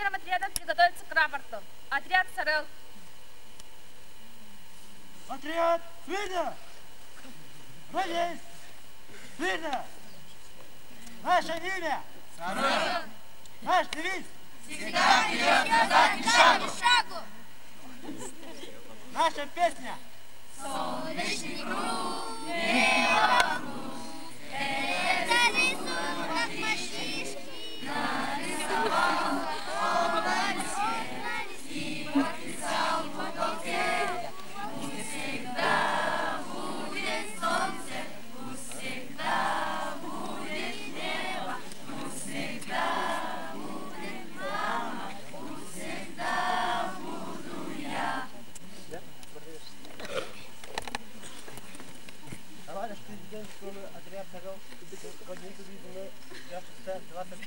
командиром отряда приготовиться к рапорту. Отряд Сарел. Отряд, смирно! Равняйсь! Смирно! Наше имя! Сарел! Наш девиз! Всегда вперед, назад, ни шагу! Наша песня! Солнечный круг, небо круг, это рисунок, как мальчишки, нарисовал область и подписал в уголке. Пусть всегда будет солнце, пусть всегда будет небо, пусть всегда будет мама, пусть всегда буду я. Товарищ президент школы, отряд Сарел, кабинету видимо, я 28.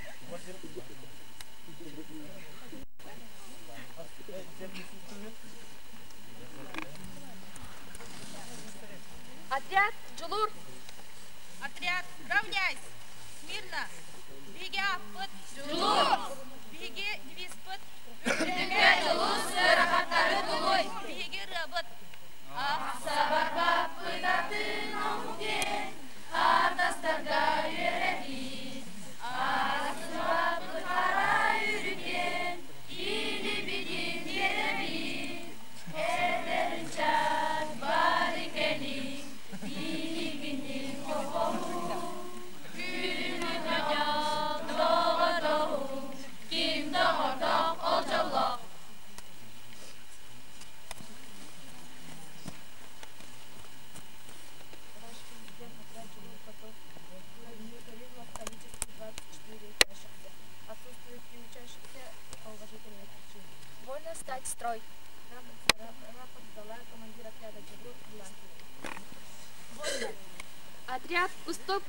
Отряд Джулур. Отряд, равняйсь! Смирно! Беги аппыт! Джулур! Беги двиспыт! Үстіңге жылу сырахаттары толой! Беги рыбыт! Сабарба пытатын оңген, ардастарға үйрәтін. Арасыға пытара үйрген, илі беден еребін. Әдерін чат бар екенің, билігінің қоқоғу. Күні дұня доғы-доғы, кем доғырдақ олжалақ. Вольно стать в строй. Рапорт дала командир отряда Джулур Вольно. Отряд уступ.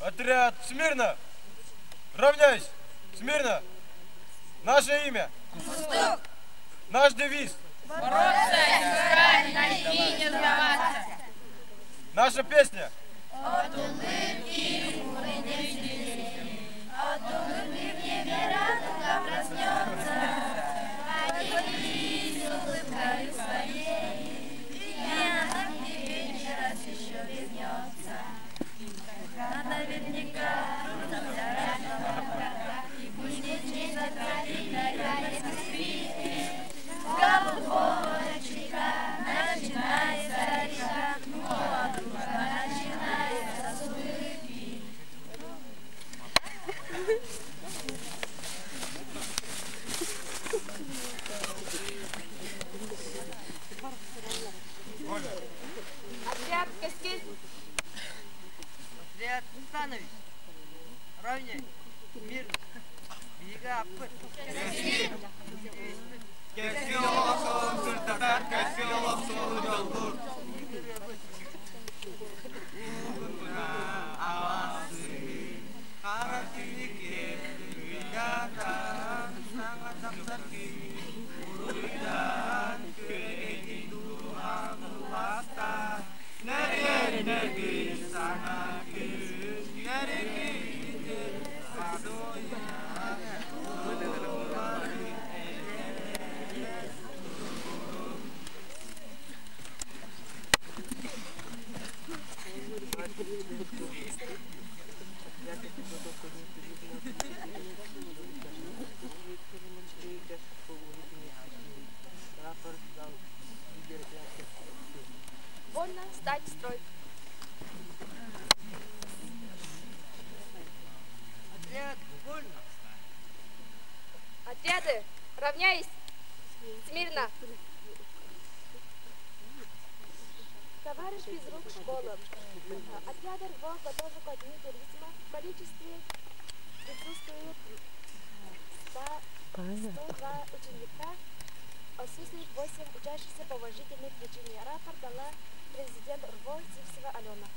Отряд, смирно! Равняйсь! Смирно! Наше имя! Уступ! Наш девиз! Бороться и найти не сдаваться! Наша песня! От улыбки от улыбки в небе радуга проснется. Поделись улыбкою своей, и она к тебе не раз еще вернется. Когда наверняка завтра много, и будет жизнь отрадная, если спит. С голубого чайка начинается река, а дружба начинается с улыбки. Отряд Кастель. Отряд становись. Равняй. Мир. Бега аппыт. Кесел олоқсолын сұртатар, кесел олоқсолын жолғыр. Уғынға авасы, қара түйнекке үйдатар, саңа тақсар кей, ұйдан көреген дуған ұластар. Нәрге саңа күн, нәрге садоя. Вольно стать в строй. Отряд, вольно. Отряды, равняйсь. Смирно. Товарищ физрук школы. Отряды РВО готовы к дню туризма. В количестве присутствует 102 ученика. Отсутствует 8 учащихся по уважительной причине. Рапорт дала президент РВО Сивсева Алена.